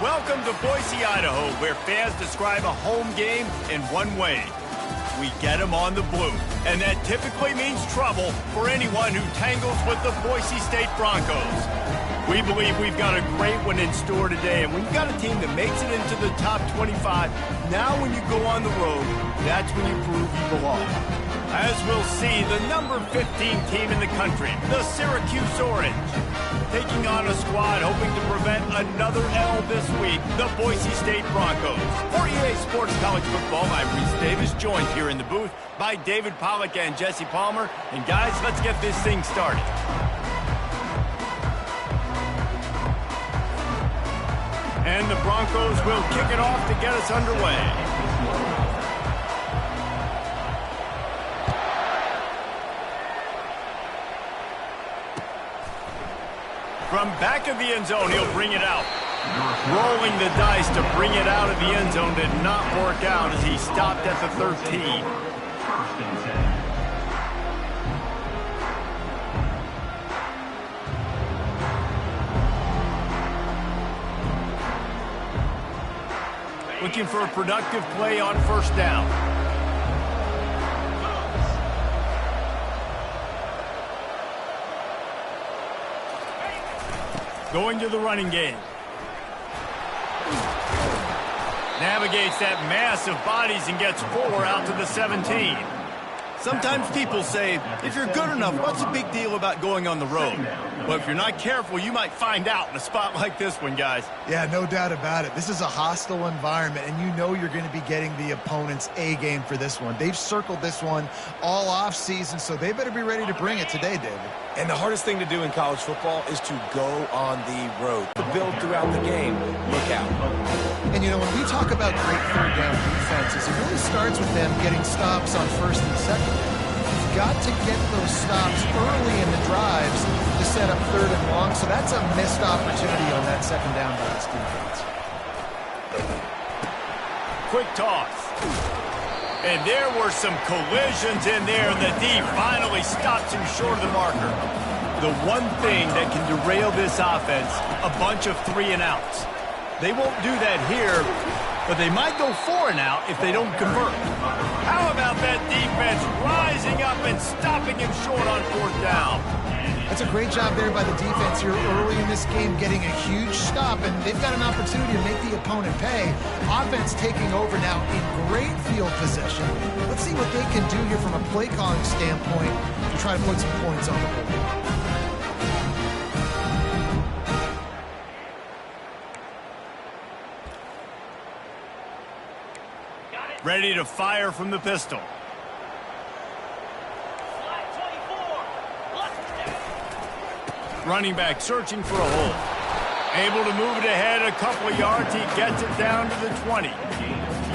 Welcome to Boise, Idaho, where fans describe a home game in one way. We get them on the blue, and that typically means trouble for anyone who tangles with the Boise State Broncos. We believe we've got a great one in store today, and when you've got a team that makes it into the top 25, now when you go on the road, that's when you prove you belong. As we'll see, the number 15 team in the country, the Syracuse Orange, taking on a squad hoping to prevent another L this week, the Boise State Broncos. For EA Sports College Football, I'm Reese Davis, joined here in the booth by David Pollack and Jesse Palmer. And guys, let's get this thing started. And the Broncos will kick it off to get us underway. From back of the end zone, he'll bring it out. Rolling the dice to bring it out of the end zone did not work out as he stopped at the 13. Looking for a productive play on first down. Going to the running game. Navigates that mass of bodies and gets 4 out to the 17. Sometimes people say, if you're good enough, what's the big deal about going on the road? Well, if you're not careful, you might find out in a spot like this one, guys. Yeah, no doubt about it. This is a hostile environment, and you know you're going to be getting the opponent's A-game for this one. They've circled this one all off-season, so they better be ready to bring it today, David. And the hardest thing to do in college football is to go on the road. To build throughout the game, look out. And, you know, when we talk about great third-down defenses, it really starts with them getting stops on first and second. You've got to get those stops early in the drives to set up third and long, so that's a missed opportunity on that second down by this defense. Quick toss. And there were some collisions in there. The D finally stops him short of the marker. The one thing that can derail this offense, a bunch of 3-and-outs. They won't do that here, but they might go 4-and-out if they don't convert. How about that defense rising up and stopping him short on fourth down? That's a great job there by the defense here early in this game, getting a huge stop, and they've got an opportunity to make the opponent pay. Offense taking over now in great field possession. Let's see what they can do here from a play calling standpoint to try to put some points on the board. Ready to fire from the pistol. Running back searching for a hole. Able to move it ahead a couple of yards. He gets it down to the 20.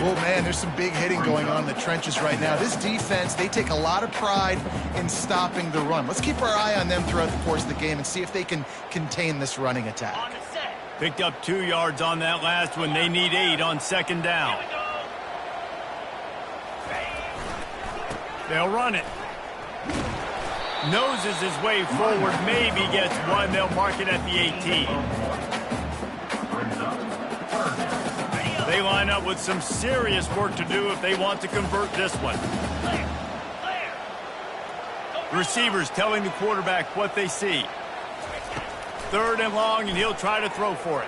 Oh, man, there's some big hitting going on in the trenches right now. This defense, they take a lot of pride in stopping the run. Let's keep our eye on them throughout the course of the game and see if they can contain this running attack. Picked up 2 yards on that last one. They need 8 on second down. They'll run it. Noses his way forward, maybe gets 1. They'll mark it at the 18. They line up with some serious work to do if they want to convert this one. Receivers telling the quarterback what they see. 3rd and long, and he'll try to throw for it.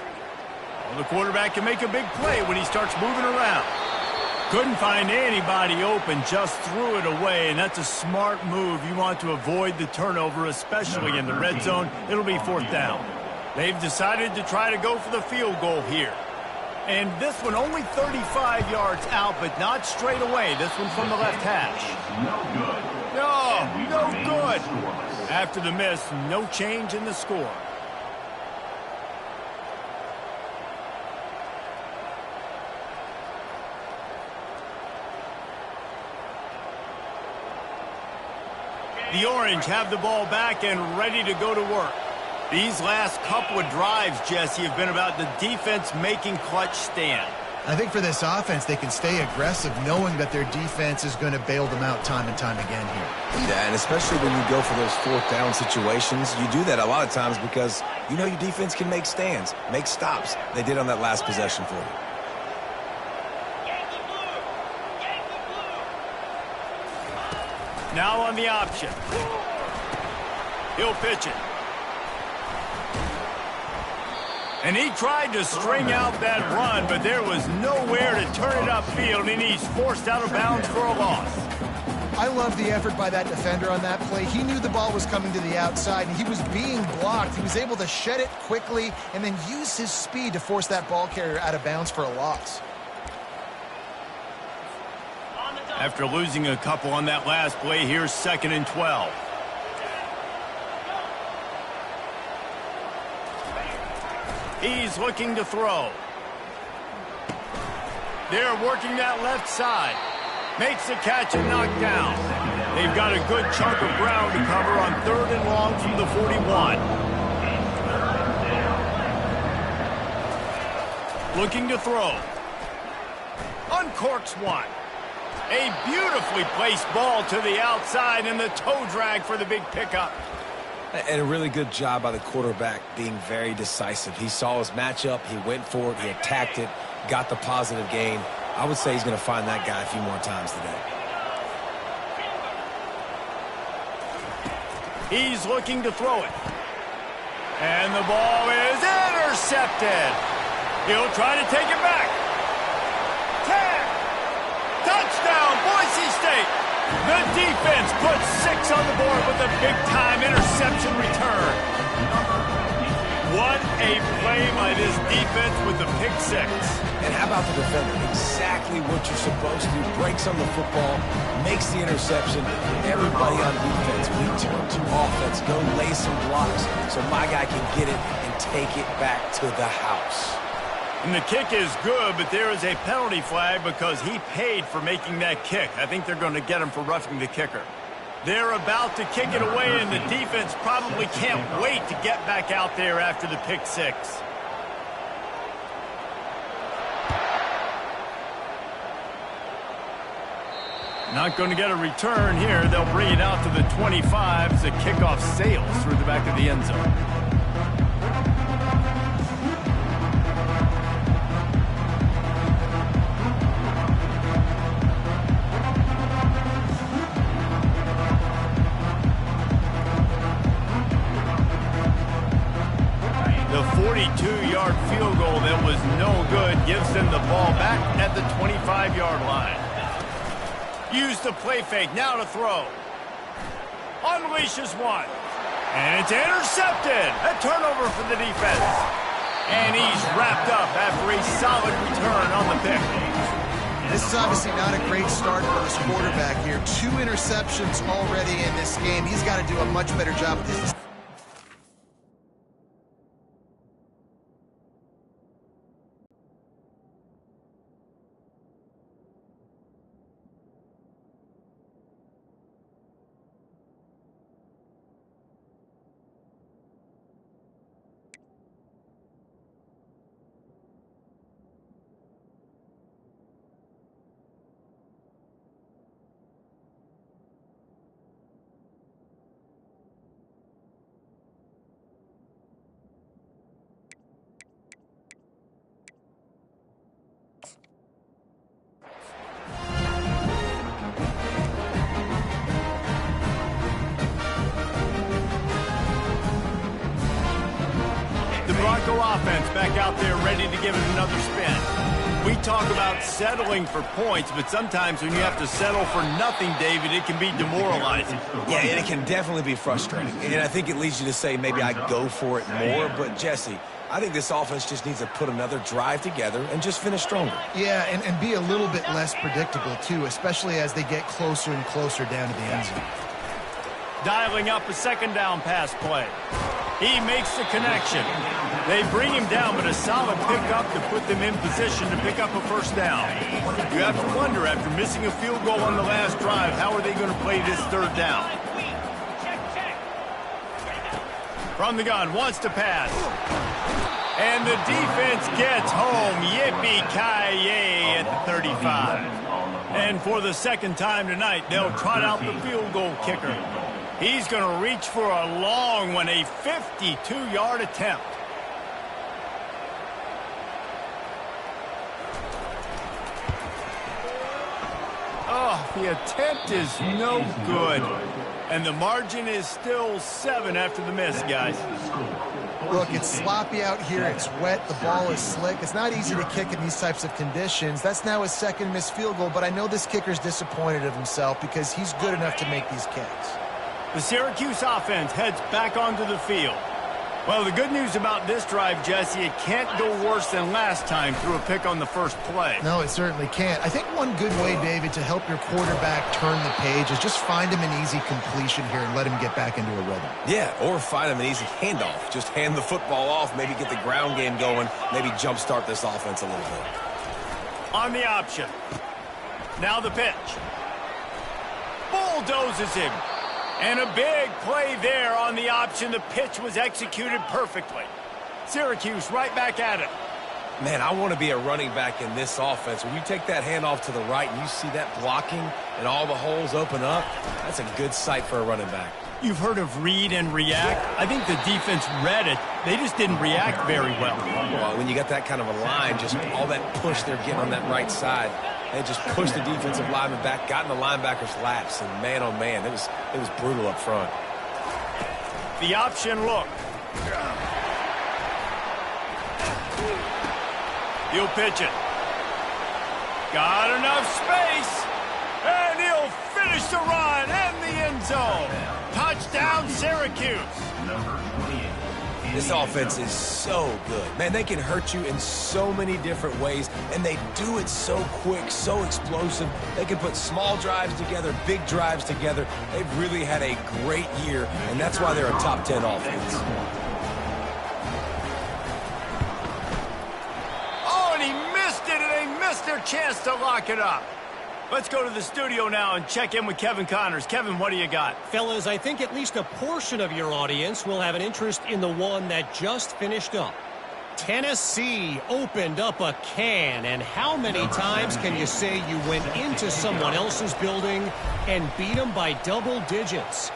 Well, the quarterback can make a big play when he starts moving around. Couldn't find anybody open, just threw it away, and that's a smart move. You want to avoid the turnover, especially in the red zone. It'll be 4th down. They've decided to try to go for the field goal here. And this one only 35 yards out, but not straight away. This one from the left hash. No good. After the miss, no change in the score. The Orange have the ball back and ready to go to work. These last couple of drives, Jesse, have been about the defense making clutch stand. I think for this offense, they can stay aggressive knowing that their defense is going to bail them out time and time again here. Yeah, and especially when you go for those 4th down situations, you do that a lot of times because you know your defense can make stands, make stops. They did on that last possession for you. Now on the option. He'll pitch it. And he tried to string out that run, but there was nowhere to turn it upfield, and he's forced out of bounds for a loss. I love the effort by that defender on that play. He knew the ball was coming to the outside, and he was being blocked. He was able to shed it quickly and then use his speed to force that ball carrier out of bounds for a loss. After losing a couple on that last play, here's 2nd and 12. He's looking to throw. They're working that left side. Makes the catch and knocked down. They've got a good chunk of ground to cover on 3rd and long from the 41. Looking to throw. Uncorks one. A beautifully placed ball to the outside and the toe drag for the big pickup. And a really good job by the quarterback being very decisive. He saw his matchup, he went for it, he attacked it, got the positive gain. I would say he's going to find that guy a few more times today. He's looking to throw it. And the ball is intercepted. He'll try to take it back. Touchdown, Boise State. The defense puts 6 on the board with a big-time interception return. What a play by this defense with the pick 6. And how about the defender? Exactly what you're supposed to. Breaks on the football, makes the interception. Everybody on defense, we turn to offense. Go lay some blocks so my guy can get it and take it back to the house. And the kick is good, but there is a penalty flag because he paid for making that kick. I think they're going to get him for roughing the kicker. They're about to kick it away, and the defense probably can't wait to get back out there after the pick 6. Not going to get a return here. They'll bring it out to the 25 as the kickoff sails through the back of the end zone. The 42-yard field goal that was no good gives them the ball back at the 25-yard line. Use the play fake, now to throw. Unleashes one. And it's intercepted. A turnover for the defense. And he's wrapped up after a solid return on the pick. This is obviously not a great start for this quarterback here. 2 interceptions already in this game. He's got to do a much better job with this. Bronco offense back out there ready to give it another spin. We talk about settling for points, but sometimes when you have to settle for nothing, David, it can be demoralizing. Yeah, and it can definitely be frustrating. And I think it leads you to say maybe I go for it more. But, Jesse, I think this offense just needs to put another drive together and just finish stronger. Yeah, and be a little bit less predictable, too, especially as they get closer and closer down to the end zone. Dialing up a second down pass play. He makes the connection. They bring him down, but a solid pickup to put them in position to pick up a first down. You have to wonder, after missing a field goal on the last drive, how are they going to play this third down? From the gun, wants to pass. And the defense gets home. Yippee-ki-yay at the 35. And for the second time tonight, they'll trot out the field goal kicker. He's going to reach for a long one, a 52-yard attempt. Oh, the attempt is no good. And the margin is still 7 after the miss, guys. Look, it's sloppy out here. It's wet. The ball is slick. It's not easy to kick in these types of conditions. That's now his second missed field goal, but I know this kicker's disappointed of himself because he's good enough to make these kicks. The Syracuse offense heads back onto the field. Well, the good news about this drive, Jesse, it can't go worse than last time through a pick on the first play. No, it certainly can't. I think one good way, David, to help your quarterback turn the page is just find him an easy completion here and let him get back into a rhythm. Yeah, or find him an easy handoff. Just hand the football off, maybe get the ground game going, maybe jumpstart this offense a little bit. On the option. Now the pitch. Bulldozes him. And a big play there on the option. The pitch was executed perfectly. Syracuse right back at it. Man, I want to be a running back in this offense. When you take that handoff to the right and you see that blocking and all the holes open up, that's a good sight for a running back. You've heard of read and react. I think the defense read it. They just didn't react very well. Well, when you got that kind of a line, just all that push they're getting on that right side, they just pushed the defensive lineman back, got in the linebacker's laps, and man, oh man, it was brutal up front. The option look. He'll pitch it. Got enough space, and he'll finish the run in the end zone. Touchdown, Syracuse. This offense is so good. Man, they can hurt you in so many different ways, and they do it so quick, so explosive. They can put small drives together, big drives together. They've really had a great year, and that's why they're a top 10 offense. Oh, and he missed it, and they missed their chance to lock it up. Let's go to the studio now and check in with Kevin Connors. Kevin, what do you got? Fellas, I think at least a portion of your audience will have an interest in the one that just finished up. Tennessee opened up a can, and how many times can you say you went into someone else's building and beat them by double digits?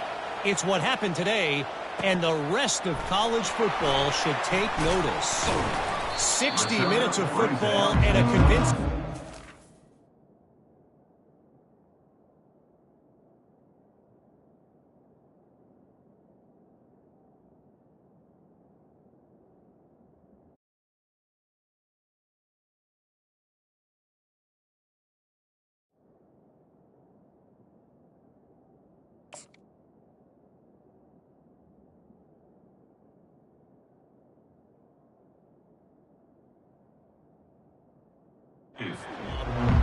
It's what happened today, and the rest of college football should take notice. 60 minutes of football and a convincing...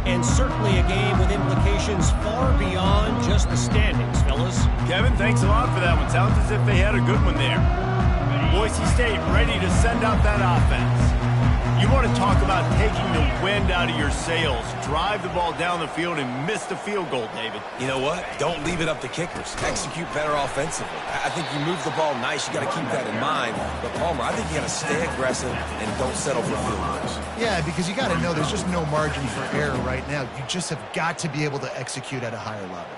And certainly a game with implications far beyond just the standings, fellas. Kevin, thanks a lot for that one. Sounds as if they had a good one there. Boise State ready to send out that offense. You want to talk about taking the wind out of your sails. Drive the ball down the field and miss the field goal, David. You know what? Don't leave it up to kickers. Execute better offensively. I think you move the ball nice. You got to keep that in mind. But, Palmer, I think you got to stay aggressive and don't settle for field goals. Yeah, because you got to know there's just no margin for error right now. You just have got to be able to execute at a higher level.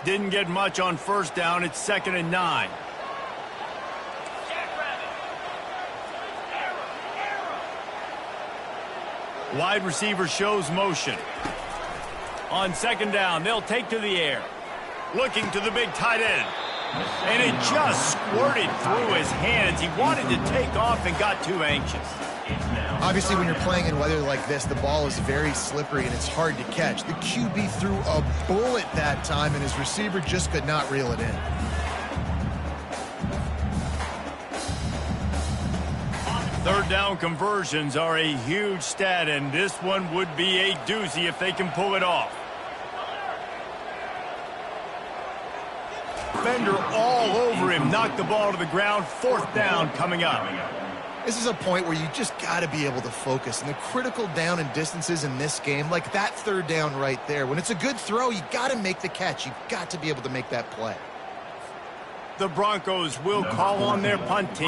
Didn't get much on first down. It's 2nd and 9. Wide receiver shows motion. On 2nd down, they'll take to the air. Looking to the big tight end. And it just squirted through his hands. He wanted to take off and got too anxious. Obviously, when you're playing in weather like this, the ball is very slippery and it's hard to catch. The QB threw a bullet that time, and his receiver just could not reel it in. Third down conversions are a huge stat, and this one would be a doozy if they can pull it off. Defender all over him, knocked the ball to the ground. Fourth down coming up. This is a point where you just got to be able to focus. And the critical down and distances in this game, like that third down right there, when it's a good throw, you got to make the catch. You've got to be able to make that play. The Broncos will call on their punt team.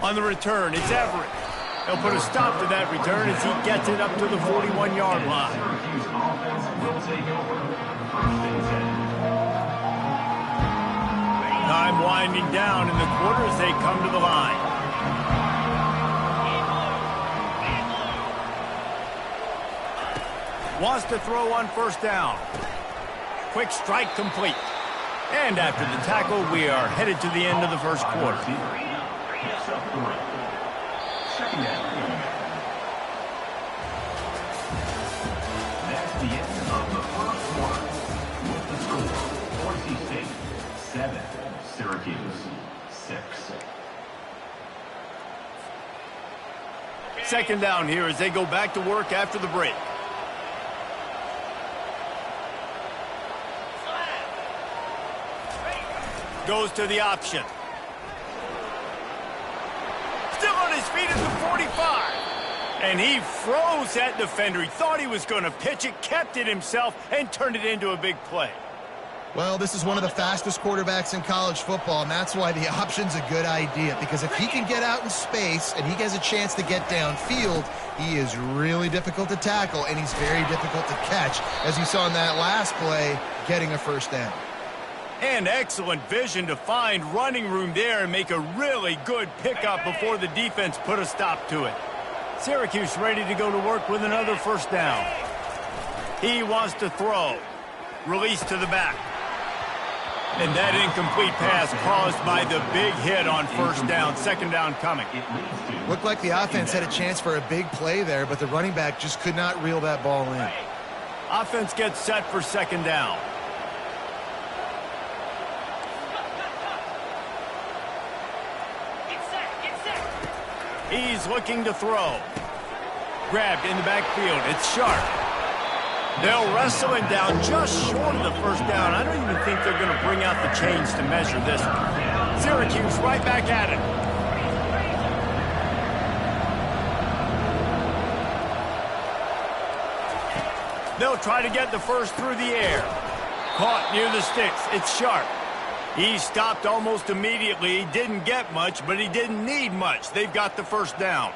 On the return, it's Everett. They'll put a stop to that return as he gets it up to the 41-yard line. Time winding down in the quarter as they come to the line. Wants to throw on first down. Quick strike complete. And after the tackle, we are headed to the end of the first quarter. Second down. That's the end of the first quarter. With the score, Boise State 7, Syracuse 6. Second down here as they go back to work after the break. Goes to the option. Still on his feet at the 45. And he froze that defender. He thought he was going to pitch it, kept it himself, and turned it into a big play. Well, this is one of the fastest quarterbacks in college football, and that's why the option's a good idea. Because if he can get out in space and he has a chance to get downfield, he is really difficult to tackle, and he's very difficult to catch, as you saw in that last play, getting a first down. And excellent vision to find running room there and make a really good pickup before the defense put a stop to it. Syracuse ready to go to work with another first down. He wants to throw. Release to the back. And that incomplete pass caused by the big hit on first down. Second down coming. Looked like the offense had a chance for a big play there, but the running back just could not reel that ball in. Offense gets set for second down. He's looking to throw. Grabbed in the backfield. It's Sharp. They'll wrestle him down just short of the first down. I don't even think they're going to bring out the chains to measure this one. Syracuse right back at it. They'll try to get the first through the air. Caught near the sticks. It's Sharp. He stopped almost immediately. He didn't get much, but he didn't need much. They've got the first down.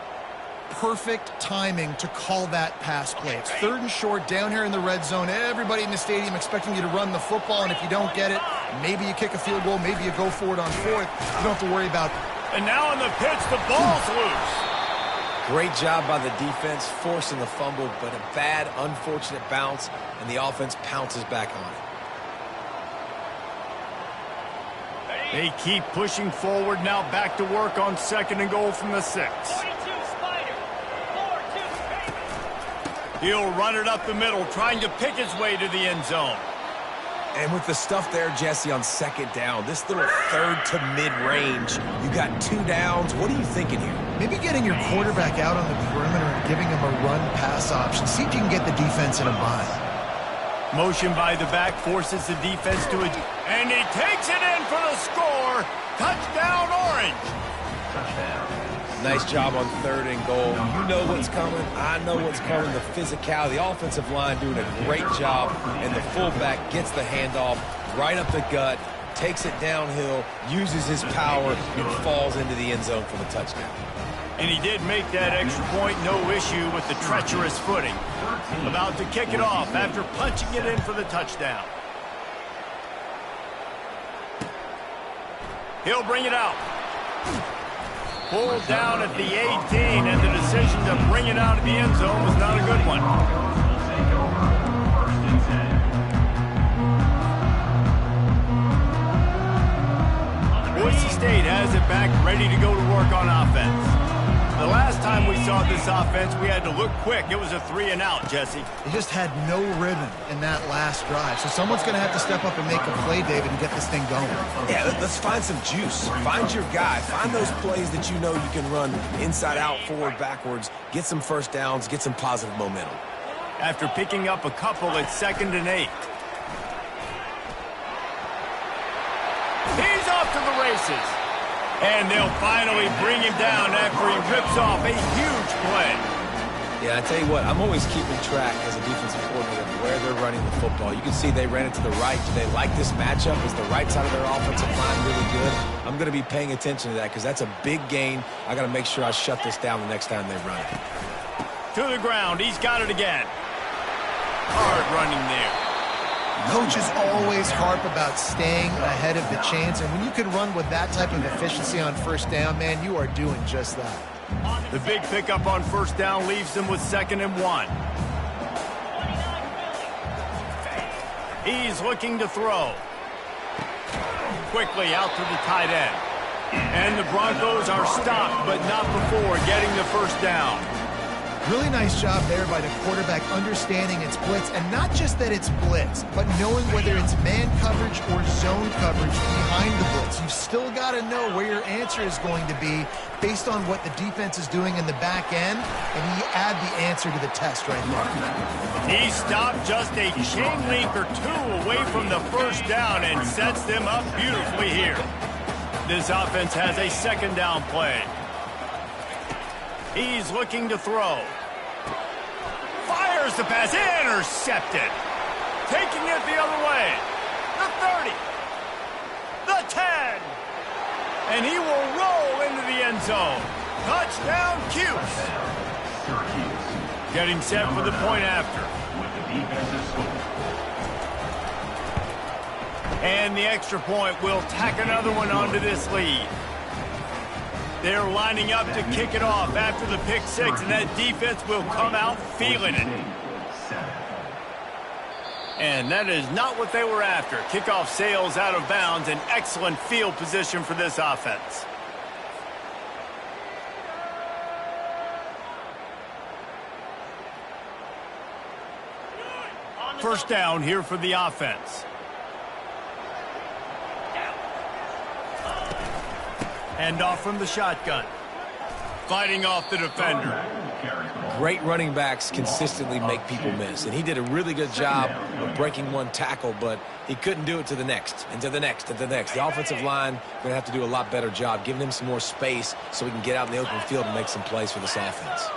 Perfect timing to call that pass play. It's third and short down here in the red zone. Everybody in the stadium expecting you to run the football, and if you don't get it, maybe you kick a field goal, maybe you go for it on fourth. You don't have to worry about it. And now on the pitch, the ball's loose. Great job by the defense, forcing the fumble, but a bad, unfortunate bounce, and the offense pounces back on it. They keep pushing forward, now back to work on second and goal from the 6. He'll run it up the middle, trying to pick his way to the end zone. And with the stuff there, Jesse, on second down, this little third to mid-range, you got 2 downs. What are you thinking here? Maybe getting your quarterback out on the perimeter and giving him a run-pass option. See if you can get the defense in a bind. Motion by the back forces the defense to it. And he takes it in for the score. Touchdown, Orange. Touchdown. Nice job on third and goal. You know what's coming. I know what's coming. The physicality. The offensive line doing a great job. And the fullback gets the handoff right up the gut, takes it downhill, uses his power, and falls into the end zone for the touchdown. And he did make that extra point, no issue with the treacherous footing. About to kick it off after punching it in for the touchdown. He'll bring it out. Pulled down at the 18, and the decision to bring it out of the end zone was not a good one. Boise State has it back, ready to go to work on offense. The last time we saw this offense, we had to look quick. It was a 3-and-out, Jesse. They just had no rhythm in that last drive. So someone's going to have to step up and make a play, David, and get this thing going. Yeah, let's find some juice. Find your guy. Find those plays that you know you can run inside out, forward, backwards. Get some first downs. Get some positive momentum. After picking up a couple, it's 2nd and 8. He's off to the races. And they'll finally bring him down after he rips off a huge play. Yeah, I tell you what, I'm always keeping track as a defensive coordinator of where they're running the football. You can see they ran it to the right. Do they like this matchup? Is the right side of their offensive line really good? I'm going to be paying attention to that because that's a big gain. I got to make sure I shut this down the next time they run it. To the ground. He's got it again. Hard running there. Coaches always harp about staying ahead of the chains, and when you can run with that type of efficiency on first down, man, you are doing just that. The big pickup on first down leaves them with 2nd and 1. He's looking to throw. Quickly out to the tight end. And the Broncos are stopped, but not before getting the first down. Really nice job there by the quarterback understanding it's blitz, and not just that it's blitz, but knowing whether it's man coverage or zone coverage behind the blitz. You've still got to know where your answer is going to be based on what the defense is doing in the back end, and you add the answer to the test right there. He stopped just a chain link or two away from the first down and sets them up beautifully here. This offense has a 2nd down play. He's looking to throw. Fires the pass, intercepted. Taking it the other way. The 30. The 10. And he will roll into the end zone. Touchdown, Cuse. Getting set for the point after. With the defensive score. And the extra point will tack another one onto this lead. They're lining up to kick it off after the pick 6, and that defense will come out feeling it. And that is not what they were after. Kickoff sails out of bounds, an excellent field position for this offense. First down here for the offense. Hand off from the shotgun. Fighting off the defender. Great running backs consistently make people miss, and he did a really good job of breaking one tackle, but he couldn't do it to the next, and to the next, and to the next. The offensive line going to have to do a lot better job, giving him some more space so we can get out in the open field and make some plays for this offense.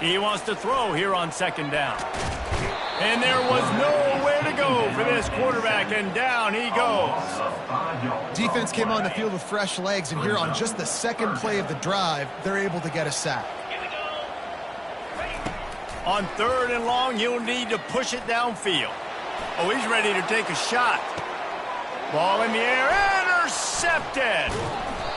He wants to throw here on 2nd down. And there was nowhere to go for this quarterback, and down he goes. Defense came on the field with fresh legs, and here on just the 2nd play of the drive, they're able to get a sack. On 3rd and long, he'll need to push it downfield. Oh, he's ready to take a shot. Ball in the air, intercepted.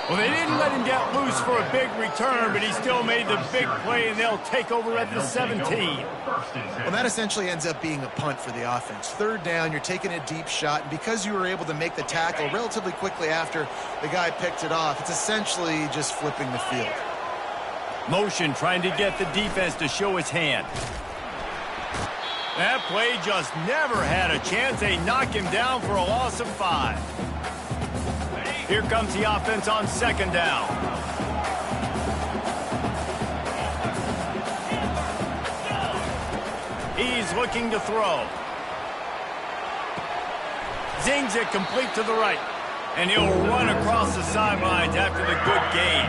Well, they didn't let him get loose for a big return, but he still made the big play, and they'll take over at the 17. Well, that essentially ends up being a punt for the offense. 3rd down, you're taking a deep shot, and because you were able to make the tackle relatively quickly after the guy picked it off, it's essentially just flipping the field. Motion trying to get the defense to show its hand. That play just never had a chance. They knock him down for a loss of 5. Here comes the offense on 2nd down. He's looking to throw. Zings it complete to the right. And he'll run across the sidelines after the good gain.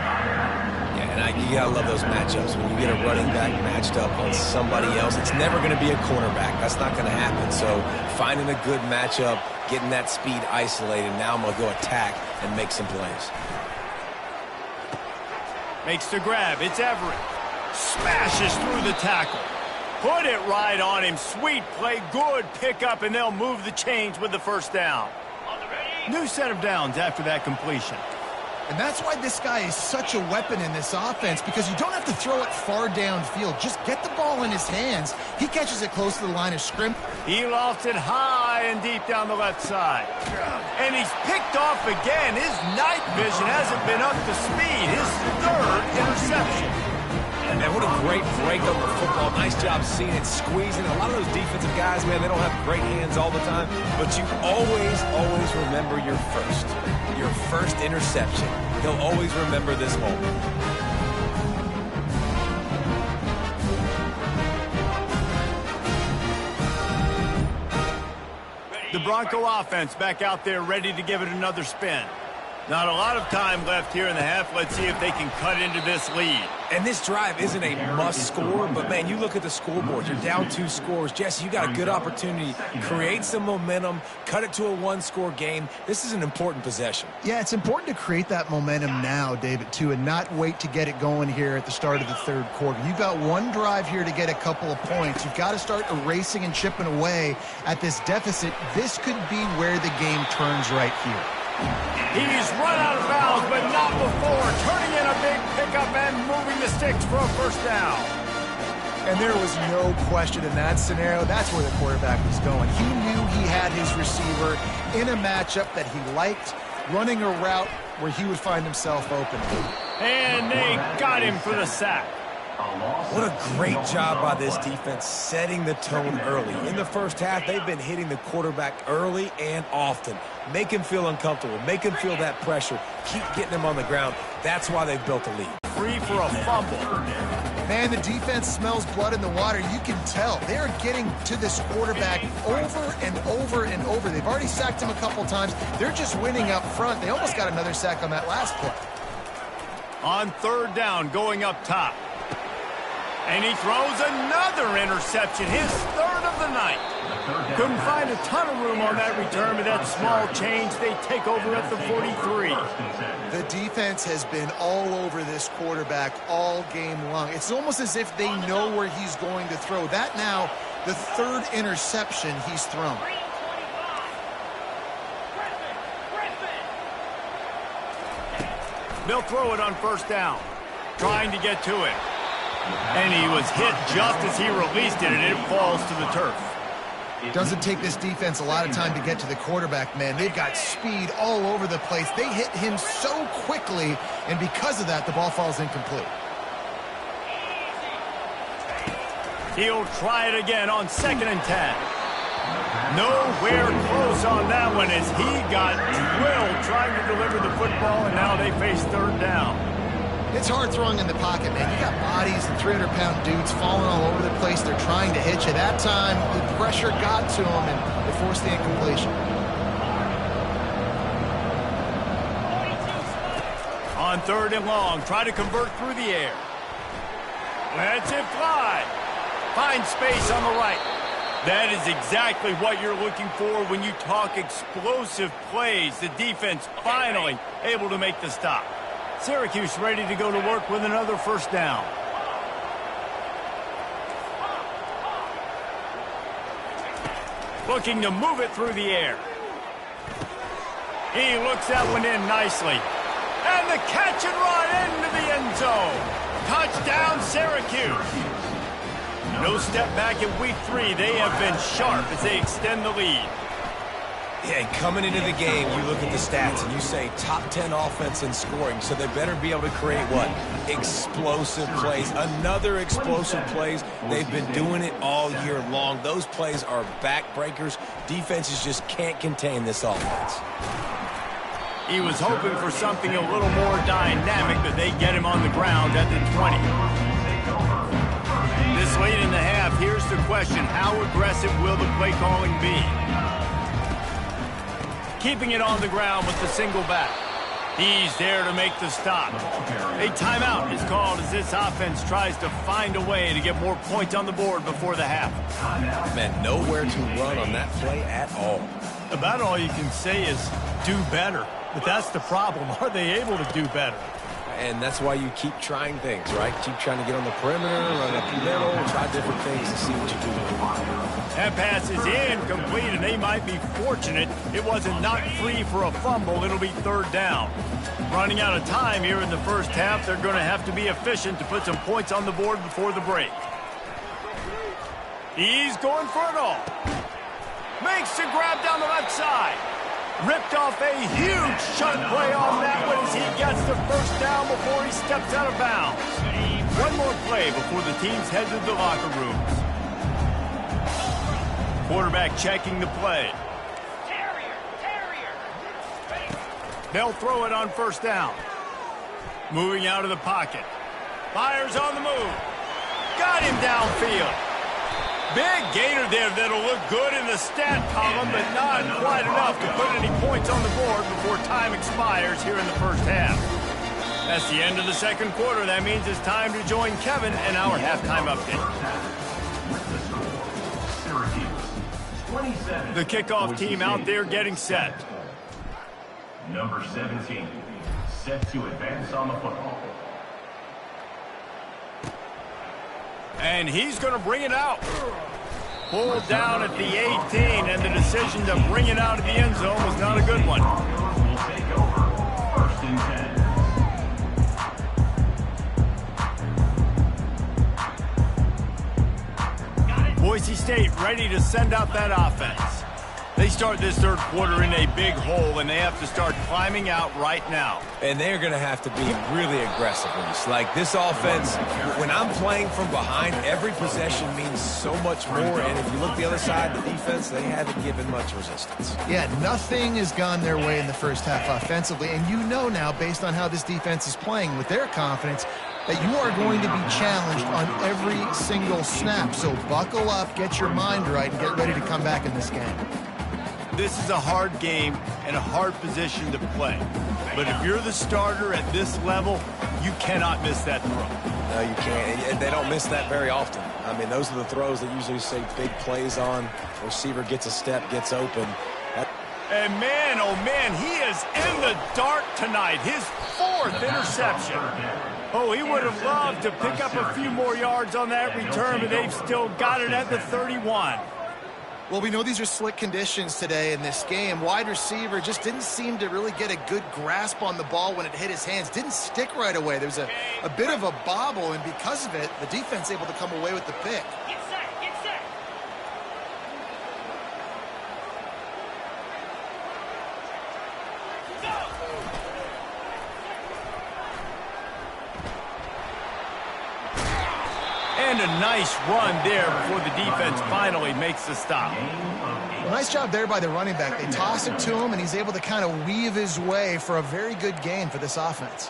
Yeah, and you gotta love those matchups. When you get a running back matched up on somebody else, it's never going to be a cornerback. That's not going to happen. So finding a good matchup, getting that speed isolated, now I'm going to go attack and make some plays. Makes the grab. It's Everett. Smashes through the tackle. Put it right on him. Sweet play. Good pickup, and they'll move the chains with the first down. New set of downs after that completion. And that's why this guy is such a weapon in this offense, because you don't have to throw it far downfield. Just get the ball in his hands. He catches it close to the line of scrimmage. He lofts it high and deep down the left side. And he's picked off again. His night vision hasn't been up to speed. His third interception. And what a great break on the football. Nice job seeing it, squeezing. A lot of those defensive guys, man, they don't have great hands all the time, but you always remember your first interception. He'll always remember this moment. The Bronco offense back out there ready to give it another spin. Not a lot of time left here in the half. Let's see if they can cut into this lead. And this drive isn't a must score, but man, you look at the scoreboard. You're down 2 scores. Jesse, you got a good opportunity. Create some momentum. Cut it to a 1-score game. This is an important possession. Yeah, it's important to create that momentum now, David, too, and not wait to get it going here at the start of the third quarter. You've got one drive here to get a couple of points. You've got to start erasing and chipping away at this deficit. This could be where the game turns right here. He's run out of bounds, but not before. Turning in a big pickup and moving the sticks for a first down. And there was no question in that scenario. That's where the quarterback was going. He knew he had his receiver in a matchup that he liked, running a route where he would find himself open. And they got him for the sack. What a great job by this defense setting the tone early. In the first half, they've been hitting the quarterback early and often. Make him feel uncomfortable. Make him feel that pressure. Keep getting him on the ground. That's why they've built a lead. Free for a fumble. Man, the defense smells blood in the water. You can tell. They're getting to this quarterback over and over and over. They've already sacked him a couple times. They're just winning up front. They almost got another sack on that last play. On third down, going up top. And he throws another interception, his third of the night. Couldn't find a ton of room on that return, but that small change, they take over at the 43. The defense has been all over this quarterback all game long. It's almost as if they know where he's going to throw. That now, the third interception he's thrown. They'll throw it on first down, trying to get to it. And he was hit just as he released it, and it falls to the turf. It doesn't take this defense a lot of time to get to the quarterback, man. They've got speed all over the place. They hit him so quickly, and because of that, the ball falls incomplete. He'll try it again on 2nd and 10. Nowhere close on that one as he got drilled trying to deliver the football, and now they face third down. It's hard throwing in the pocket, man. You got bodies and 300-pound dudes falling all over the place. They're trying to hit you. That time, the pressure got to them, and they forced the incompletion. On third and long, try to convert through the air. Lets it fly. Finds space on the right. That is exactly what you're looking for when you talk explosive plays. The defense finally able to make the stop. Syracuse ready to go to work with another first down. Looking to move it through the air. He looks that one in nicely. And the catch and run into the end zone. Touchdown, Syracuse. No step back in week 3. They have been sharp as they extend the lead. Yeah, and coming into the game, you look at the stats and you say top 10 offense in scoring, so they better be able to create what? Explosive plays. Another explosive plays. They've been doing it all year long. Those plays are backbreakers. Defenses just can't contain this offense. He was hoping for something a little more dynamic, but they get him on the ground at the 20. This late in the half, here's the question. How aggressive will the play calling be? Keeping it on the ground with the single back. He's there to make the stop. A timeout is called as this offense tries to find a way to get more points on the board before the half. Man, nowhere to run on that play at all. About all you can say is do better. But that's the problem. Are they able to do better? And that's why you keep trying things, right? Keep trying to get on the perimeter, run up the middle, try different things to see what you can do. That pass is incomplete, and they might be fortunate it wasn't knocked free for a fumble. It'll be third down. Running out of time here in the first half, they're going to have to be efficient to put some points on the board before the break. He's going for it all. Makes the grab down the left side. Ripped off a huge shot play on that one as he gets the first down before he steps out of bounds. One more play before the teams head to the locker rooms. Quarterback checking the play. They'll throw it on first down. Moving out of the pocket. Fires on the move. Got him downfield. Big gainer there that'll look good in the stat column, but not quite enough to put any points on the board before time expires here in the first half. That's the end of the second quarter. That means it's time to join Kevin and our halftime update. The kickoff team out there getting set. Number 17, set to advance on the football. And he's going to bring it out. Pulled down at the 18, and the decision to bring it out of the end zone was not a good one. Will take over first and 10. Boise State ready to send out that offense. They start this third quarter in a big hole, and they have to start climbing out right now. And they're going to have to be really aggressive. Like this offense, when I'm playing from behind, every possession means so much more. And if you look the other side, the defense, they haven't given much resistance. Yeah, nothing has gone their way in the first half offensively. And you know now, based on how this defense is playing with their confidence, that you are going to be challenged on every single snap. So buckle up, get your mind right, and get ready to come back in this game. This is a hard game and a hard position to play. But if you're the starter at this level, you cannot miss that throw. No, you can't. And they don't miss that very often. I mean, those are the throws that usually say big plays on. Receiver gets a step, gets open. And man, oh man, he is in the dark tonight. His fourth interception. Oh, he would have loved to pick up a few more yards on that return, but they've still got it at the 31. Well, we know these are slick conditions today in this game. Wide receiver just didn't seem to really get a good grasp on the ball when it hit his hands. Didn't stick right away. There was a bit of a bobble, and because of it, the defense able to come away with the pick. Get set, get set. And a nice run there before the defense finally makes the stop. Well, nice job there by the running back. They toss it to him, and he's able to kind of weave his way for a very good gain for this offense.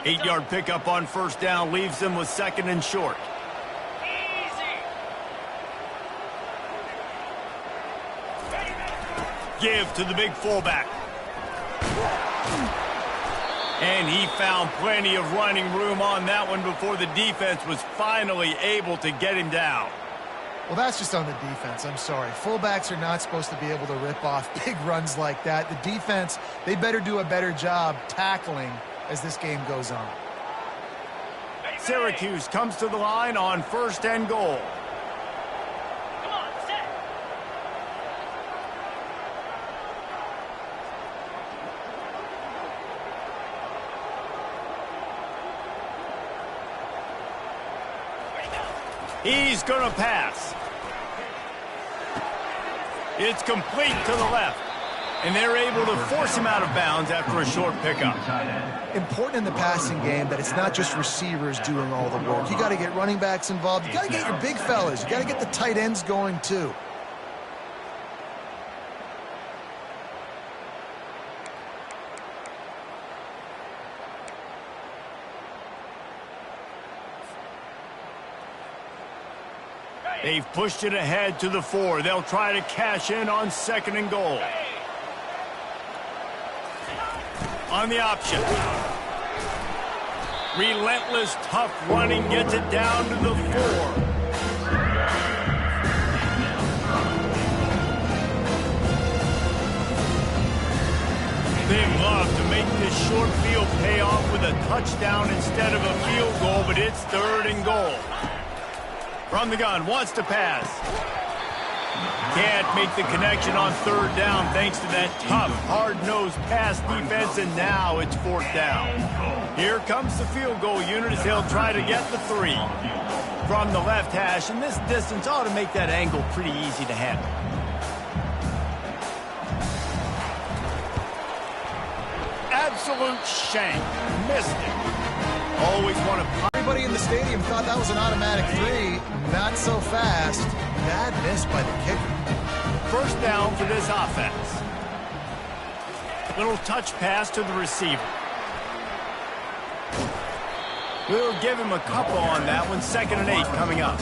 Eight-yard pickup on first down leaves them with second and short. Give to the big fullback. And he found plenty of running room on that one before the defense was finally able to get him down. Well, that's just on the defense. I'm sorry. Fullbacks are not supposed to be able to rip off big runs like that. The defense, they better do a better job tackling as this game goes on. Syracuse comes to the line on first and goal. Come on, set. He's going to pass. It's complete to the left. And they're able to force him out of bounds after a short pickup. Important in the passing game that it's not just receivers doing all the work. You got to get running backs involved. You got to get your big fellas. You got to get the tight ends going too. They've pushed it ahead to the 4. They'll try to cash in on second and goal. On the option. Relentless, tough running gets it down to the 4. They love to make this short field pay off with a touchdown instead of a field goal, but it's 3rd and goal. From the gun, wants to pass. Can't make the connection on 3rd down thanks to that tough, hard-nosed pass defense, and now it's 4th down. Here comes the field goal unit as they'll try to get the 3. From the left hash, and this distance ought to make that angle pretty easy to handle. Absolute shank. Missed it. Always want to... Everybody in the stadium thought that was an automatic 3. Not so fast. Bad miss by the kicker. 1st down for this offense. Little touch pass to the receiver. We'll give him a couple on that one. 2nd and 8 coming up.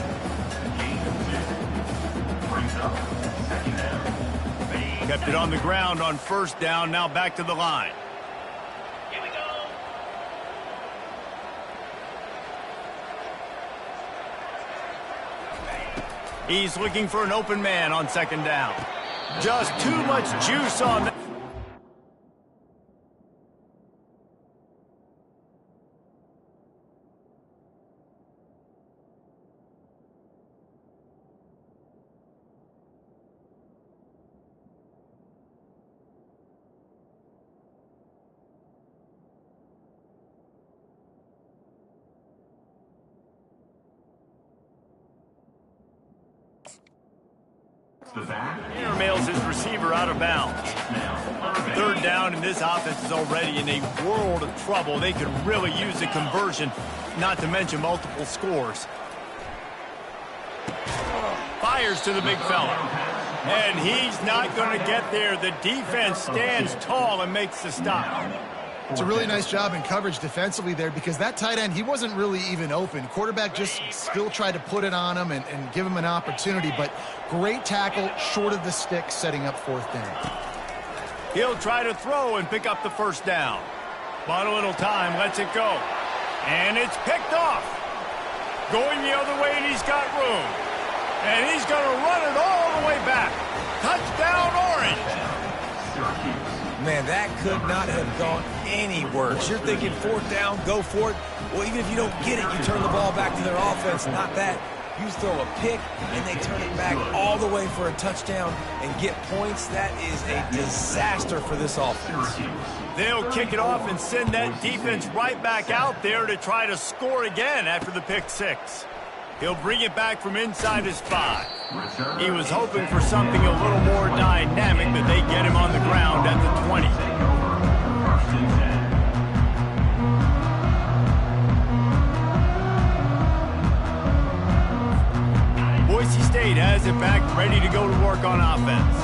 Kept it on the ground on 1st down. Now back to the line. Here we go. He's looking for an open man on 2nd down. Just too much juice on that. Mails his receiver out of bounds. 3rd down, and this offense is already in a world of trouble. They could really use a conversion, not to mention multiple scores. Fires to the big fella. And he's not going to get there. The defense stands tall and makes the stop. It's a really nice job in coverage defensively there because that tight end, he wasn't really even open. Quarterback just still tried to put it on him and give him an opportunity, but great tackle short of the stick, setting up 4th down. He'll try to throw and pick up the 1st down. But a little time, lets it go. And it's picked off. Going the other way, and he's got room. And he's going to run it all the way back. Touchdown, Orange. Man, that could not have gone any worse. You're thinking 4th down, go for it. Well, even if you don't get it, you turn the ball back to their offense. Not that. You throw a pick, and they turn it back all the way for a touchdown and get points. That is a disaster for this offense. They'll kick it off and send that defense right back out there to try to score again after the pick 6. He'll bring it back from inside his 5. He was hoping for something a little more dynamic, but they get him on the ground at the 20. Boise State has it back, ready to go to work on offense.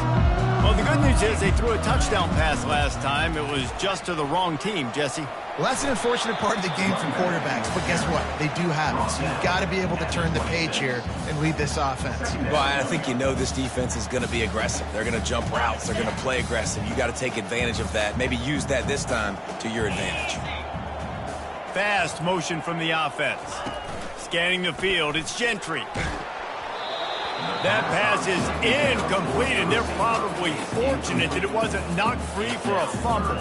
Well, the good news is they threw a touchdown pass last time. It was just to the wrong team, Jesse. Well, that's an unfortunate part of the game from quarterbacks, but guess what? They do have it, so you've got to be able to turn the page here and lead this offense. Well, I think you know this defense is going to be aggressive. They're going to jump routes. They're going to play aggressive. You got to take advantage of that. Maybe use that this time to your advantage. Fast motion from the offense. Scanning the field, it's Gentry. That pass is incomplete, and they're probably fortunate that it wasn't knocked free for a fumble.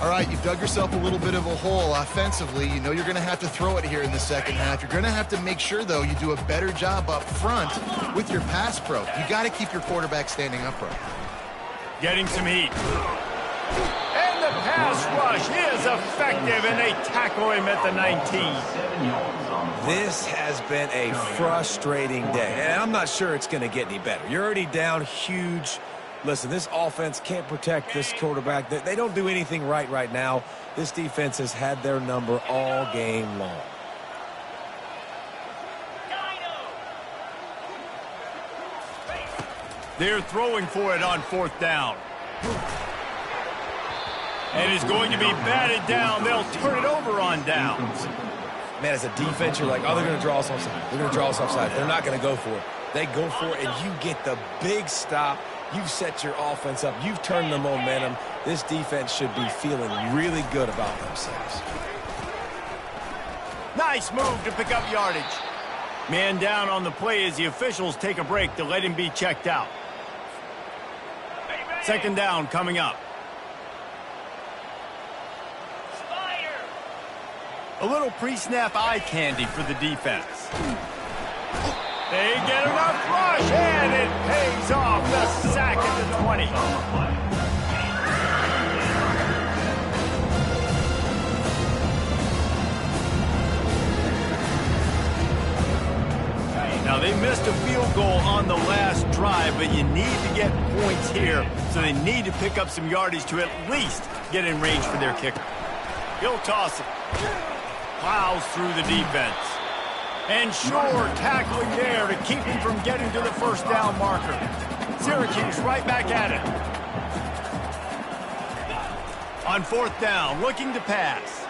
All right, you've dug yourself a little bit of a hole offensively. You know you're going to have to throw it here in the 2nd half. You're going to have to make sure, though, you do a better job up front with your pass pro. You got to keep your quarterback standing upright. Getting some heat. And the pass rush is effective, and they tackle him at the 19. This has been a frustrating day, and I'm not sure it's going to get any better. You're already down huge. Listen, this offense can't protect this quarterback. They don't do anything right now. This defense has had their number all game long. They're throwing for it on 4th down. And it's going to be batted down. They'll turn it over on downs. Man, as a defense, you're like, oh, they're going to draw us offside. They're going to draw us offside. They're not going to go for it. They go for it, and you get the big stop. You've set your offense up. You've turned the momentum. This defense should be feeling really good about themselves. Nice move to pick up yardage. Man down on the play as the officials take a break to let him be checked out. Second down coming up. A little pre-snap eye candy for the defense. They get enough rush, and it pays off. The sack at the 20. Now, they missed a field goal on the last drive, but you need to get points here, so they need to pick up some yardage to at least get in range for their kicker. He'll toss it. Plows through the defense. And sure, tackling there to keep him from getting to the first down marker. Syracuse right back at it. On fourth down, looking to pass.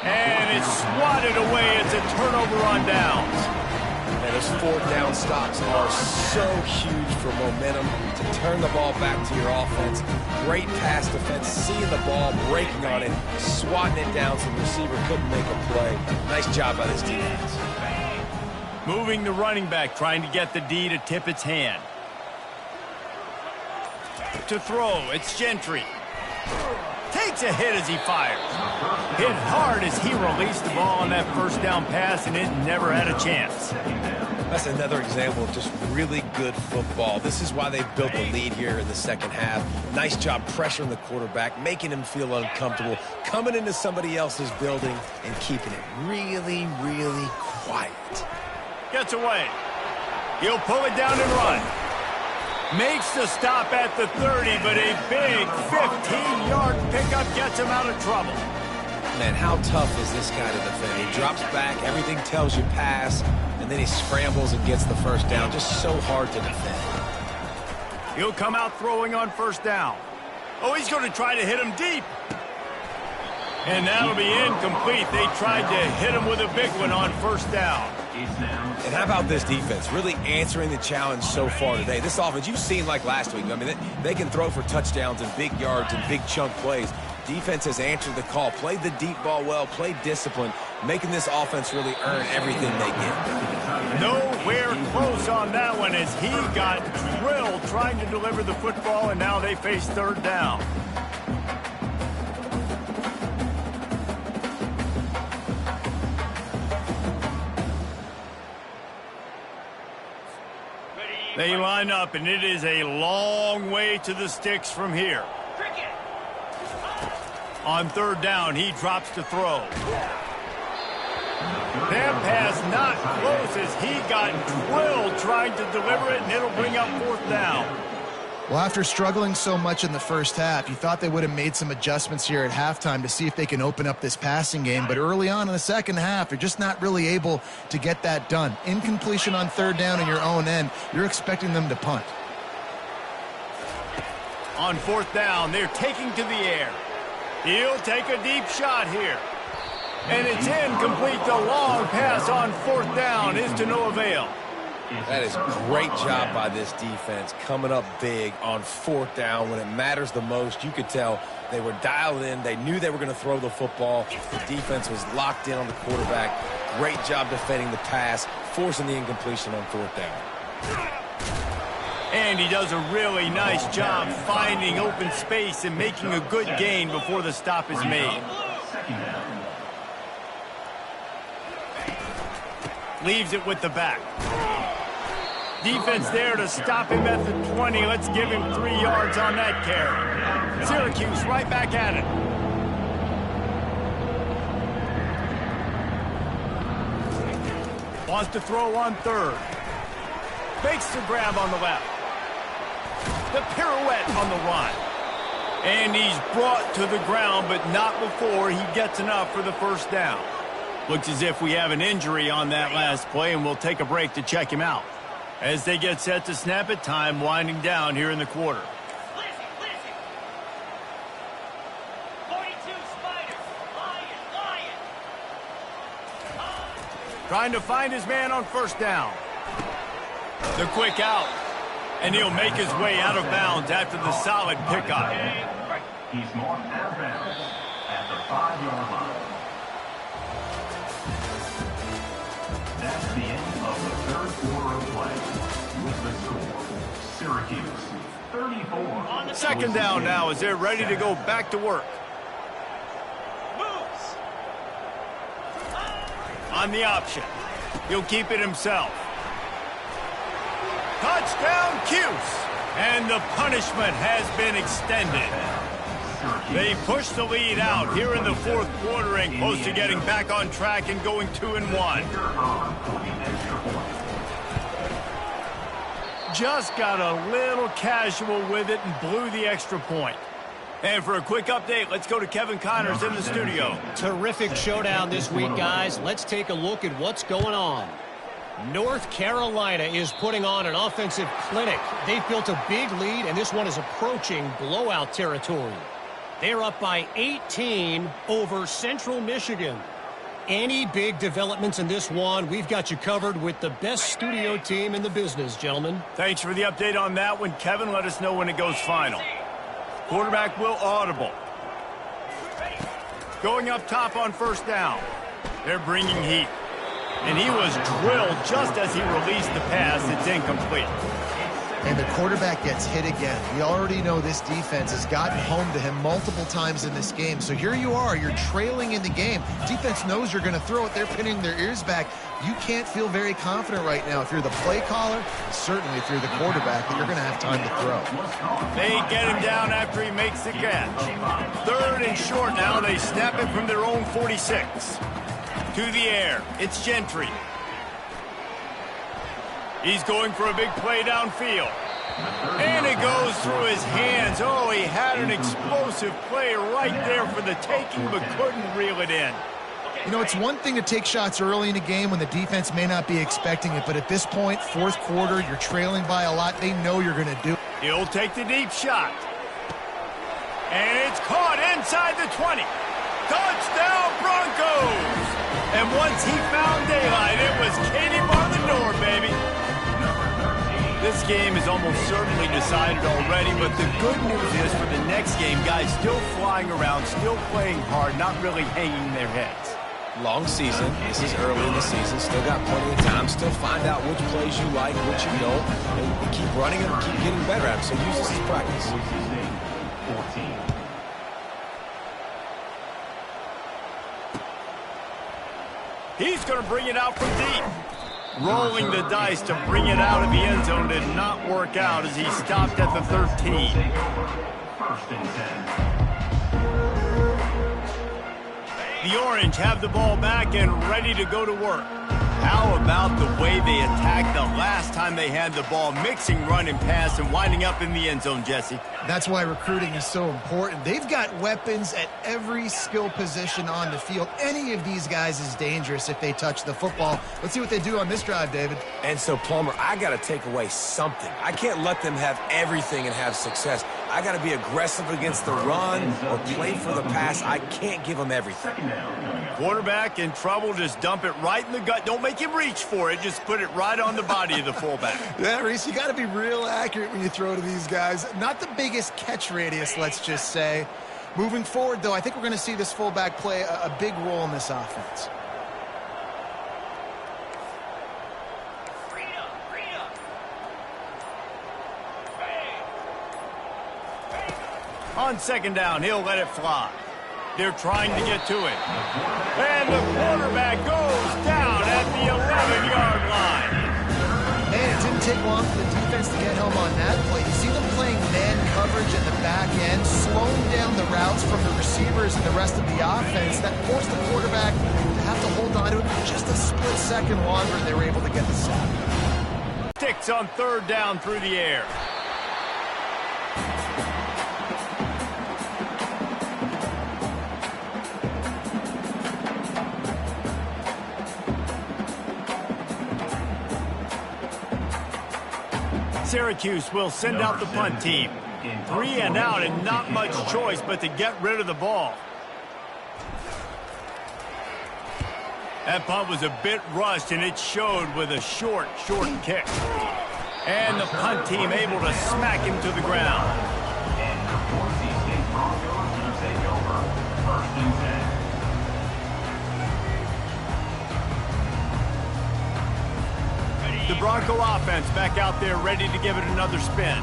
And it's swatted away. It's a turnover on downs. And those fourth down stops are so huge for momentum to turn the ball back to your offense. Great pass defense, seeing the ball, breaking on it, swatting it down so the receiver couldn't make a play. Nice job by this defense. Moving the running back, trying to get the D to tip its hand. To throw, it's Gentry. Takes a hit as he fires. Hit hard as he released the ball on that first down pass, and it never had a chance. That's another example of just really good football. This is why they built the lead here in the second half. Nice job pressuring the quarterback, making him feel uncomfortable, coming into somebody else's building and keeping it really, really quiet. Gets away. He'll pull it down and run. Makes the stop at the 30, but a big 15-yard pickup gets him out of trouble. Man, how tough is this guy to defend? He drops back, everything tells you pass, and then he scrambles and gets the first down. Just so hard to defend. He'll come out throwing on first down. Oh, he's going to try to hit him deep. And that'll be incomplete. They tried to hit him with a big one on first down. And how about this defense? Really answering the challenge so far today. This offense, you've seen like last week. I mean, they can throw for touchdowns and big yards and big chunk plays. Defense has answered the call, played the deep ball well, played discipline, making this offense really earn everything they get. Nowhere close on that one as he got drilled trying to deliver the football, and now they face third down. They line up, and it is a long way to the sticks from here. On third down, he drops to throw. That pass not close as he got drilled trying to deliver it, and it'll bring up fourth down. Well, after struggling so much in the first half, you thought they would have made some adjustments here at halftime to see if they can open up this passing game. But early on in the second half, they're just not really able to get that done. Incompletion on third down in your own end, you're expecting them to punt. On fourth down, they're taking to the air. He'll take a deep shot here. And it's incomplete. The long pass on fourth down is to no avail. That is a great job by this defense, coming up big on fourth down when it matters the most. You could tell they were dialed in. They knew they were going to throw the football. The defense was locked in on the quarterback. Great job defending the pass, forcing the incompletion on fourth down. And he does a really nice job finding open space and making a good gain before the stop is made. Leaves it with the back. Defense there to stop him at the 20. Let's give him 3 yards on that carry. Syracuse right back at it. Wants to throw on third. Makes the grab on the left. The pirouette on the run. And he's brought to the ground, but not before he gets enough for the first down. Looks as if we have an injury on that last play, and we'll take a break to check him out. As they get set to snap it, time winding down here in the quarter. Listen. 42 Spider. Lion. Trying to find his man on first down. The quick out. And he'll make his way out of bounds after the solid pickup. He's marked out of bounds at the 5-yard line. That's the end of the third quarter of play. With the score, Syracuse 34. Second down now as they're ready to go back to work. Moves. On the option. He'll keep it himself. Touchdown, Cuse. And the punishment has been extended. They push the lead out here in the fourth quarter and close to getting back on track and going 2-1. Just got a little casual with it and blew the extra point. And for a quick update, let's go to Kevin Connors in the studio. Terrific showdown this week, guys. Let's take a look at what's going on. North Carolina is putting on an offensive clinic. They've built a big lead, and this one is approaching blowout territory. They're up by 18 over Central Michigan. Any big developments in this one, we've got you covered with the best studio team in the business, gentlemen. Thanks for the update on that one, Kevin. Let us know when it goes final. Quarterback will audible. Going up top on first down. They're bringing heat. And he was drilled just as he released the pass. It's incomplete. And the quarterback gets hit again. We already know this defense has gotten home to him multiple times in this game. So here you are. You're trailing in the game. Defense knows you're going to throw it. They're pinning their ears back. You can't feel very confident right now. If you're the play caller, certainly if you're the quarterback, that you're going to have time to throw. They get him down after he makes the catch. Third and short now. They snap it from their own 46. To the air. It's Gentry. He's going for a big play downfield. And it goes through his hands. Oh, he had an explosive play right there for the taking, but couldn't reel it in. You know, it's one thing to take shots early in a game when the defense may not be expecting it, but at this point, fourth quarter, you're trailing by a lot. They know you're going to do it. He'll take the deep shot. And it's caught inside the 20. Touchdown, Broncos! And once he found daylight, it was Katie bar the door, baby. This game is almost certainly decided already, but the good news is for the next game, guys still flying around, still playing hard, not really hanging their heads. Long season. This is early in the season. Still got plenty of time. Still find out which plays you like, which you don't, and keep running them, keep getting better at them. So use this as practice. 14. He's going to bring it out from deep. Rolling the dice to bring it out of the end zone did not work out as he stopped at the 13. First and 10. The Orange have the ball back and ready to go to work. How about the way they attacked the last time they had the ball, mixing run and pass and winding up in the end zone, Jesse? That's why recruiting is so important. They've got weapons at every skill position on the field. Any of these guys is dangerous if they touch the football. Let's see what they do on this drive, David. And so, Plummer, I got to take away something. I can't let them have everything and have success. I got to be aggressive against the run or play for the pass. I can't give them everything. Quarterback in trouble, just dump it right in the gut. Don't make him reach for it. Just put it right on the body of the fullback. Yeah, Reese, you got to be real accurate when you throw to these guys. Not the biggest catch radius, let's just say. Moving forward, though, I think we're going to see this fullback play a big role in this offense. On second down, he'll let it fly. They're trying to get to it. And the quarterback goes down at the 11-yard line. Man, it didn't take long for the defense to get home on that play. You see them playing man coverage in the back end, slowing down the routes from the receivers and the rest of the offense. That forced the quarterback to have to hold on to it for just a split second longer, and they were able to get the sack. Sticks on third down through the air. Syracuse will send out the punt team. 3 and out and not much choice but to get rid of the ball. That punt was a bit rushed and it showed with a short kick. And the punt team able to smack him to the ground. And the Boise State Broncos will take over. First and 10. Bronco offense back out there ready to give it another spin.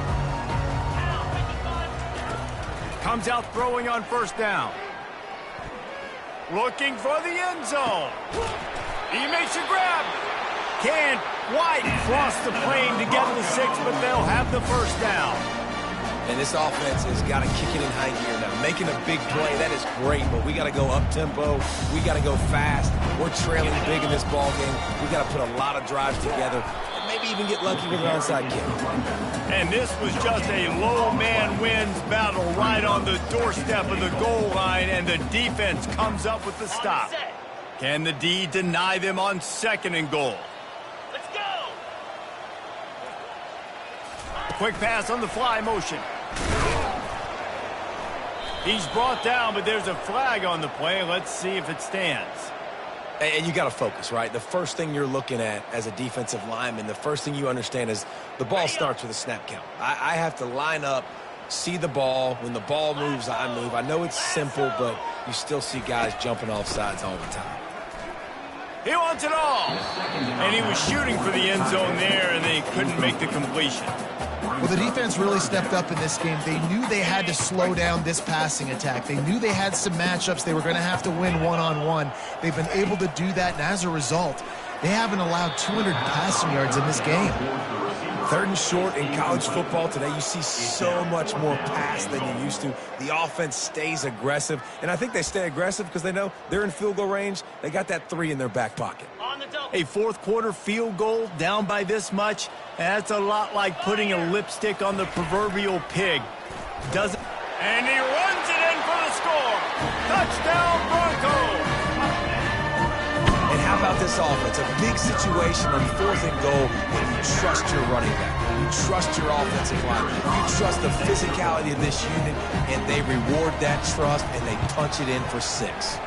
Comes out throwing on first down. Looking for the end zone. He makes a grab. Can't quite cross the plane to get the 6, but they'll have the first down. And this offense has got to kick it in high gear now. Making a big play, that is great, but we got to go up-tempo. We got to go fast. We're trailing big in this ball game. We got to put a lot of drives together and maybe even get lucky with an onside kick. And this was just a low man wins battle right on the doorstep of the goal line, and the defense comes up with the stop. Can the D deny them on 2nd and goal? Let's go! Quick pass on the fly motion. He's brought down, but there's a flag on the play. Let's see if it stands. And you got to focus, right? The first thing you're looking at as a defensive lineman, the first thing you understand is the ball starts with a snap count. I have to line up, see the ball. When the ball moves, I move. I know it's simple, but you still see guys jumping off sides all the time. He wants it all. And he was shooting for the end zone there, and they couldn't make the completion. Well, the defense really stepped up in this game. They knew they had to slow down this passing attack. They knew they had some matchups they were going to have to win one-on-one. They've been able to do that, and as a result, they haven't allowed 200 passing yards in this game. 3rd and short in college football today, you see so much more pass than you used to. The offense stays aggressive, and I think they stay aggressive because they know they're in field goal range. They got that 3 in their back pocket. On the double. A 4th quarter field goal down by this much, that's a lot like putting a lipstick on the proverbial pig. Doesn't, and he runs it in for the score. Touchdown, Broncos! And how about this offense? A big situation on 4th and goal, and you trust your running back. You trust your offensive line. You trust the physicality of this unit, and they reward that trust, and they punch it in for 6.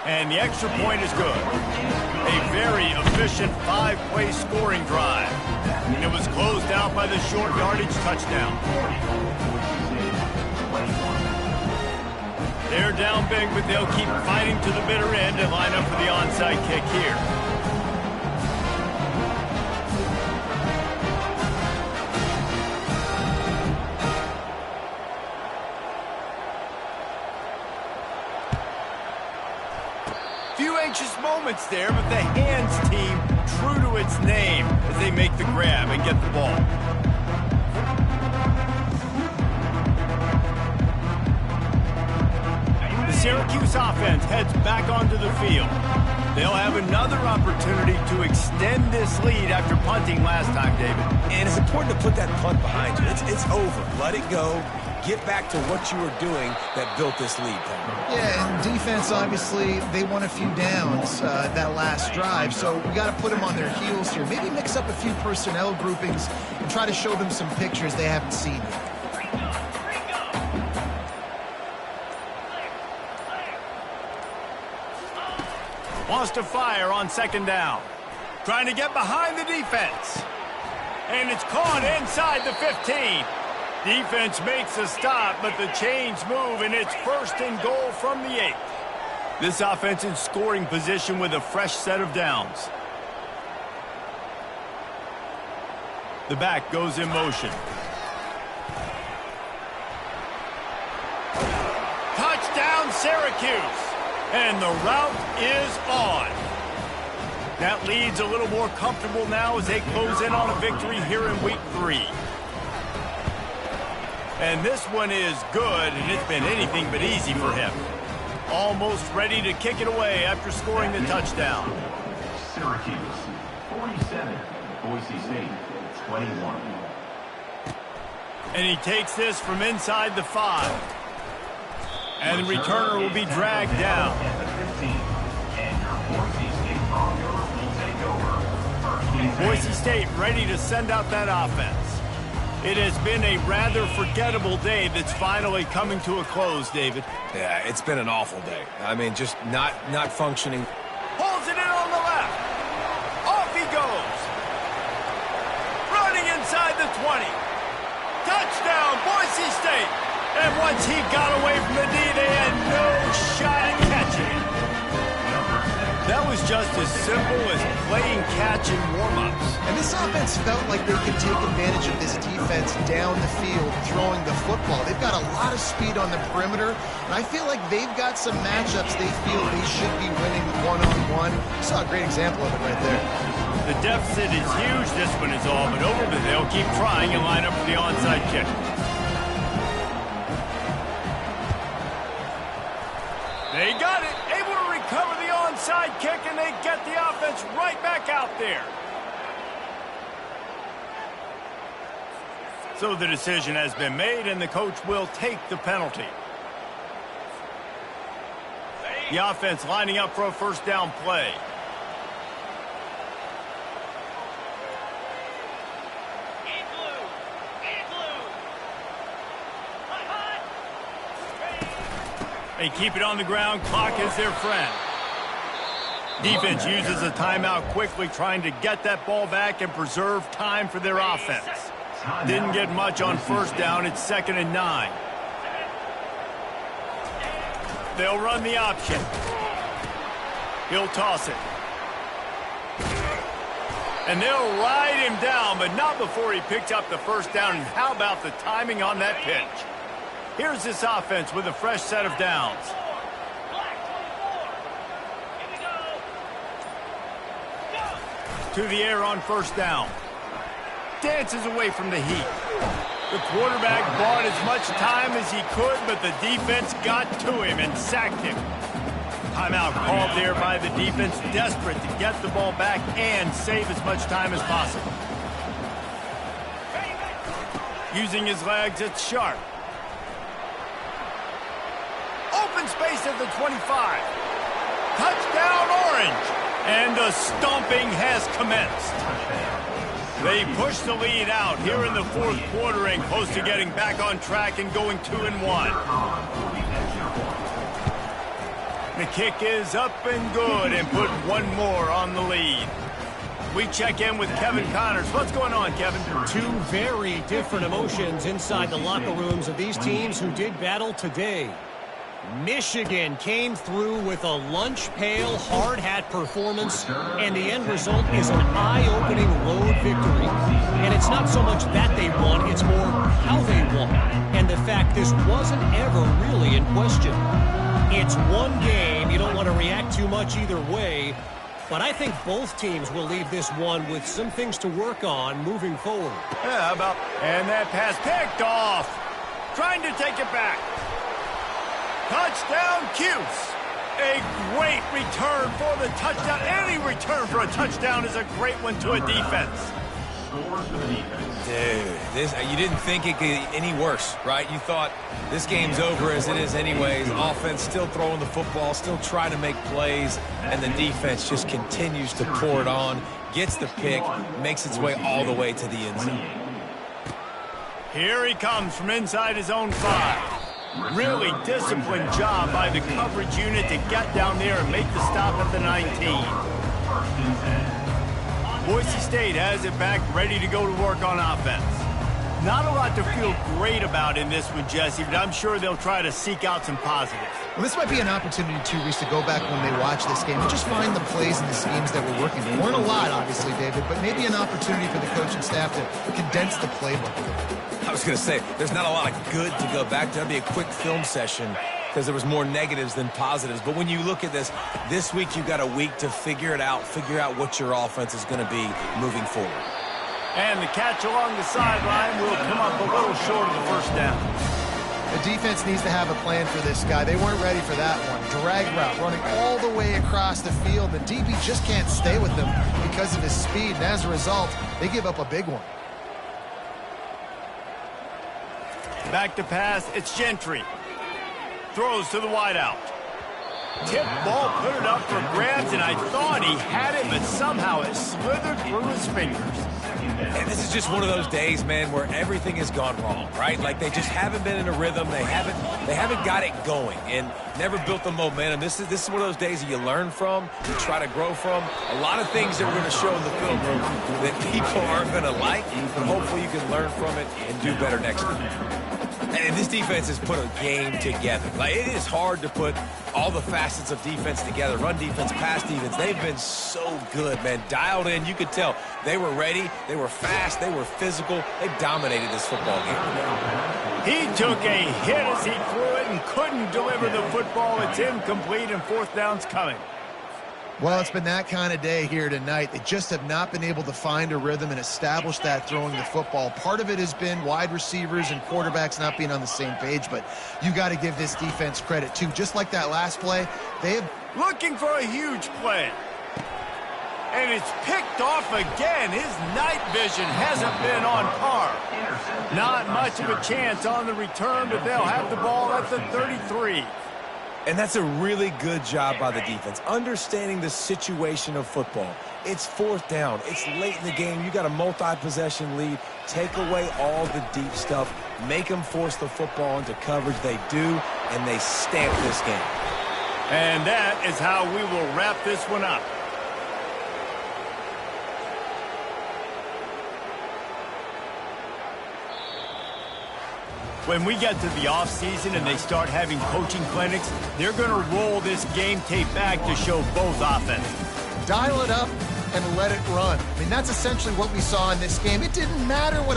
And the extra point is good. A very efficient 5-play scoring drive. And it was closed out by the short yardage touchdown. They're down big, but they'll keep fighting to the bitter end and line up for the onside kick here. Few anxious moments there, but the hands team true to its name as they make the grab and get the ball. The Syracuse offense heads back onto the field. They'll have another opportunity to extend this lead after punting last time, David. And it's important to put that punt behind you. It's over. Let it go. Get back to what you were doing that built this lead, Paul. Yeah, and defense, obviously, they won a few downs that last drive, so we got to put them on their heels here. Maybe mix up a few personnel groupings and try to show them some pictures they haven't seen yet. Wants to fire on 2nd down. Trying to get behind the defense. And it's caught inside the 15. Defense makes a stop, but the chains move, and it's 1st and goal from the 8. This offense in scoring position with a fresh set of downs. The back goes in motion. Touchdown, Syracuse! And the route is on. That lead's a little more comfortable now as they close in on a victory here in week 3. And this one is good, and it's been anything but easy for him. Almost ready to kick it away after scoring the touchdown. Syracuse, 47. Boise State, 21. And he takes this from inside the 5. And the returner will be dragged down. And the 15. And your Boise State Broncos will take over. Boise State ready to send out that offense. It has been a rather forgettable day that's finally coming to a close, David. Yeah, it's been an awful day. I mean, just not functioning. Pulls it in on the left. Off he goes. Running inside the 20. Touchdown, Boise State. And once he got away from the D, they had no shot at catching it. That was just just as simple as playing catch in warm-ups. And this offense felt like they could take advantage of this defense down the field, throwing the football. They've got a lot of speed on the perimeter, and I feel like they've got some matchups they feel they should be winning one-on-one. Saw a great example of it right there. The deficit is huge, this one is all but over, but they'll keep trying and line up for the onside kick. They got it, able to recover the onside kick, and they get the offense right back out there. So the decision has been made, and the coach will take the penalty. The offense lining up for a first down play. They keep it on the ground. Clock is their friend. Defense uses a timeout quickly, trying to get that ball back and preserve time for their offense. Didn't get much on first down. It's 2nd and 9. They'll run the option. He'll toss it. And they'll ride him down, but not before he picks up the first down. And how about the timing on that pitch? Here's this offense with a fresh set of downs. To the air on first down. Dances away from the heat. The quarterback bought as much time as he could, but the defense got to him and sacked him. Timeout called there by the defense, desperate to get the ball back and save as much time as possible. Using his legs, it's Sharp. Open space at the 25. Touchdown, Orange. And the stomping has commenced. They push the lead out here in the fourth quarter and close to getting back on track and going 2-1. The kick is up and good and put one more on the lead. We check in with Kevin Connors. What's going on, Kevin? Two very different emotions inside the locker rooms of these teams who did battle today. Michigan came through with a lunch pail hard hat performance, and the end result is an eye-opening road victory. And it's not so much that they won, it's more how they won, and the fact this wasn't ever really in question. It's one game, you don't want to react too much either way, but I think both teams will leave this one with some things to work on moving forward. Yeah, how about, and that pass picked off. Trying to take it back. Touchdown, Cuse. A great return for the touchdown. Any return for a touchdown is a great one to a defense. Dude, you didn't think it could get any worse, right? You thought this game's over as it is anyways. Offense still throwing the football, still trying to make plays, and the defense just continues to pour it on, gets the pick, makes its way all the way to the end zone. Here he comes from inside his own 5. Really disciplined job by the coverage unit to get down there and make the stop at the 19. Boise State has it back, ready to go to work on offense. Not a lot to feel great about in this one, Jesse, but I'm sure they'll try to seek out some positives. Well, this might be an opportunity, too, Reese, to go back when they watch this game and just find the plays and the schemes that were working. There weren't a lot, obviously, David, but maybe an opportunity for the coach and staff to condense the playbook a little bit. I was going to say, there's not a lot of good to go back to. That'd be a quick film session because there was more negatives than positives. But when you look at this week you've got a week to figure it out, figure out what your offense is going to be moving forward. And the catch along the sideline will come up a little short of the first down. The defense needs to have a plan for this guy. They weren't ready for that one. Drag route running all the way across the field. The DB just can't stay with them because of his speed. And as a result, they give up a big one. Back to pass, it's Gentry. Throws to the wideout. Tip ball, put it up for grabs, and I thought he had it, but somehow it slithered through his fingers. And this is just one of those days, man, where everything has gone wrong, right? Like they just haven't been in a rhythm. They haven't got it going and never built the momentum. This is one of those days that you learn from, you try to grow from. A lot of things that we're going to show in the film room that people aren't going to like, but hopefully you can learn from it and do better next time. And this defense has put a game together. Like, it is hard to put all the facets of defense together. Run defense, pass defense. They've been so good, man. Dialed in. You could tell they were ready. They were fast. They were physical. They dominated this football game. He took a hit as he threw it and couldn't deliver the football. It's incomplete and fourth down's coming. Well, it's been that kind of day here tonight. They just have not been able to find a rhythm and establish that throwing the football. Part of it has been wide receivers and quarterbacks not being on the same page, but you got to give this defense credit, too. Just like that last play, they have... Looking for a huge play. And it's picked off again. His night vision hasn't been on par. Not much of a chance on the return, but they'll have the ball at the 33. And that's a really good job by the defense, understanding the situation of football. It's fourth down. It's late in the game. You got a multi-possession lead. Take away all the deep stuff. Make them force the football into coverage. They do, and they stamp this game. And that is how we will wrap this one up. When we get to the offseason and they start having coaching clinics, they're going to roll this game tape back to show both offenses. Dial it up and let it run. I mean, that's essentially what we saw in this game. It didn't matter what